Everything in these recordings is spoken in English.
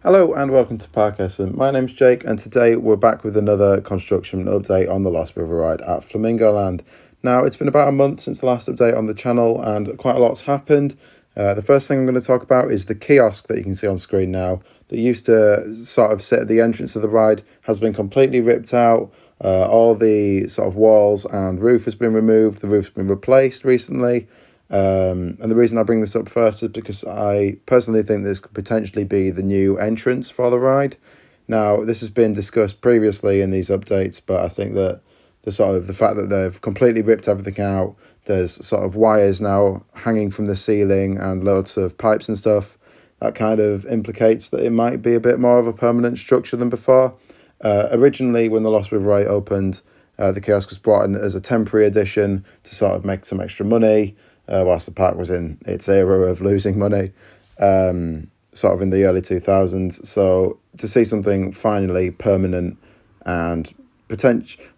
Hello and welcome to Parkessent. My name's Jake and today we're back with another construction update on the Lost River ride at Flamingo Land. Now it's been about a month since the last update on the channel and quite a lot's happened. The first thing I'm going to talk about is the kiosk that you can see on screen now that used to sort of sit at the entrance of the ride has been completely ripped out. All the sort of walls and roof has been removed. The roof's been replaced recently. And the reason I bring this up first is because I personally think this could potentially be the new entrance for the ride. Now, this has been discussed previously in these updates, but I think that the fact that they've completely ripped everything out, there's sort of wires now hanging from the ceiling and loads of pipes and stuff. That kind of implicates that it might be a bit more of a permanent structure than before. Originally, when the Lost River Ride opened, the kiosk was brought in as a temporary addition to sort of make some extra money whilst the park was in its era of losing money, sort of in the early 2000s. So to see something finally permanent and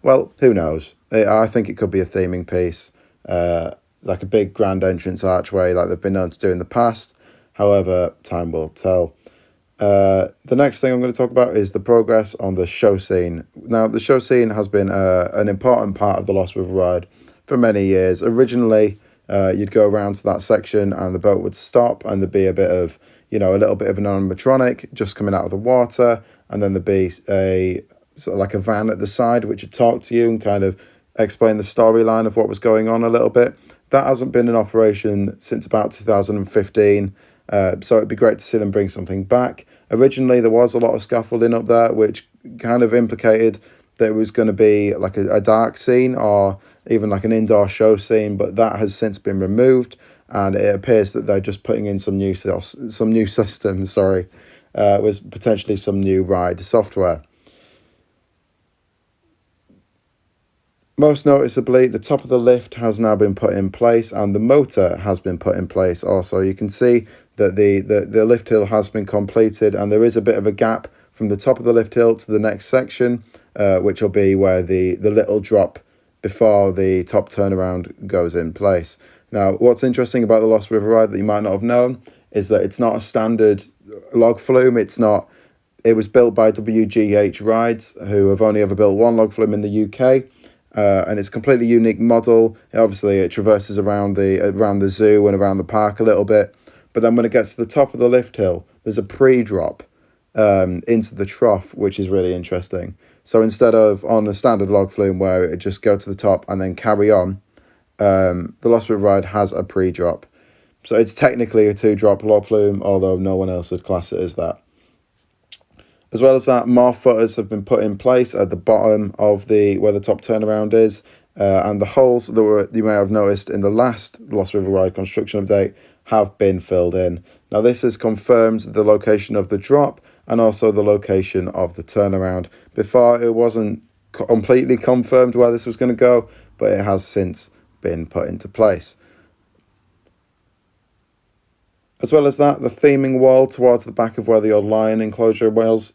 well, who knows? I think it could be a theming piece, like a big grand entrance archway like they've been known to do in the past. However, time will tell. The next thing I'm going to talk about is the progress on the show scene. Now, the show scene has been an important part of the Lost River Ride for many years. Originally, you'd go around to that section and the boat would stop and there'd be a bit of, a little bit of an animatronic just coming out of the water, and then there'd be a sort of like a van at the side which would talk to you and kind of explain the storyline of what was going on a little bit. That hasn't been in operation since about 2015. So it'd be great to see them bring something back. Originally, there was a lot of scaffolding up there, which kind of implicated that it was going to be like a dark scene or even like an indoor show scene, but that has since been removed, and it appears that they're just putting in some new systems. With potentially some new ride software. Most noticeably, the top of the lift has now been put in place and the motor has been put in place also. You can see that the lift hill has been completed and there is a bit of a gap from the top of the lift hill to the next section, which will be where the little drop before the top turnaround goes in place. Now, what's interesting about the Lost River Ride that you might not have known is that it's not a standard log flume. It was built by WGH Rides, who have only ever built one log flume in the UK. And it's a completely unique model. Obviously, it traverses around the zoo and around the park a little bit. But then when it gets to the top of the lift hill, there's a pre-drop into the trough, which is really interesting. So instead of on a standard log flume where it just go to the top and then carry on, the Lost River Ride has a pre-drop. So it's technically a two-drop log flume, although no one else would class it as that. As well as that, more footers have been put in place at the bottom of where the top turnaround is, and the holes that you may have noticed in the last Lost River Ride construction update have been filled in. Now this has confirmed the location of the drop and also the location of the turnaround. Before, it wasn't completely confirmed where this was going to go, but it has since been put into place. As well as that, the theming wall towards the back of where the old lion enclosure was,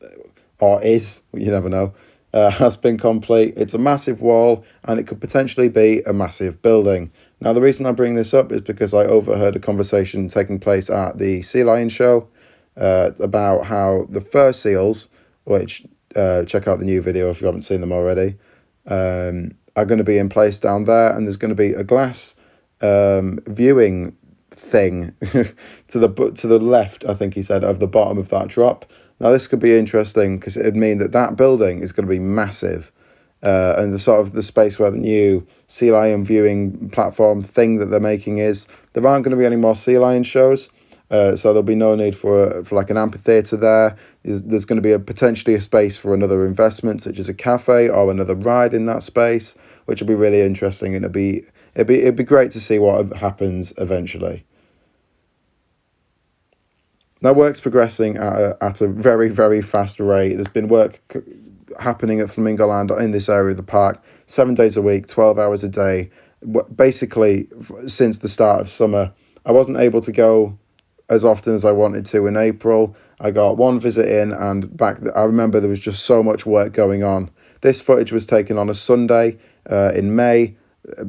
or is, you never know, has been complete. It's a massive wall and it could potentially be a massive building. Now, the reason I bring this up is because I overheard a conversation taking place at the Sea Lion show about how the fur seals, which check out the new video if you haven't seen them already, are going to be in place down there, and there's going to be a glass viewing thing to the left, I think he said, of the bottom of that drop. Now this could be interesting because it would mean that building is going to be massive, and the space where the new sea lion viewing platform thing that they're making is, there aren't going to be any more sea lion shows, so there'll be no need for like an amphitheater there. There's going to be potentially a space for another investment such as a cafe or another ride in that space, which will be really interesting, and it'd be great to see what happens eventually. Now, work's progressing at a very, very fast rate. There's been work happening at Flamingo Land in this area of the park 7 days a week, 12 hours a day. Basically, since the start of summer, I wasn't able to go as often as I wanted to in April. I got one visit in, and I remember there was just so much work going on. This footage was taken on a Sunday in May,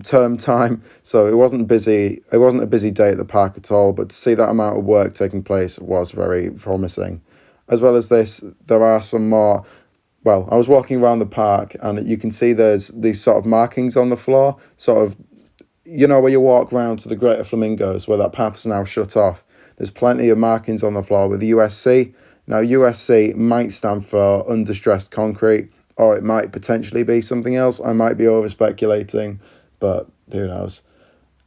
term time, so it wasn't busy. It wasn't a busy day at the park at all, but to see that amount of work taking place was very promising. as well as this, there are some more. Well, I was walking around the park and you can see there's these sort of markings on the floor, sort of, where you walk around to the Greater Flamingos, where that path's now shut off. There's plenty of markings on the floor with USC. Now, USC might stand for undistressed concrete, or it might potentially be something else. I might be over speculating, but who knows.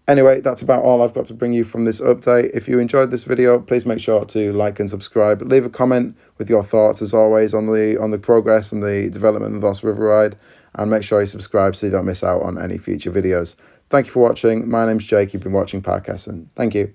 Anyway, that's about all I've got to bring you from this update. If you enjoyed this video, please make sure to like and subscribe. Leave a comment with your thoughts, as always, on the progress and the development of the Lost River Ride, and make sure you subscribe so you don't miss out on any future videos. Thank you for watching. My name's Jake. You've been watching Parkessent. Thank you.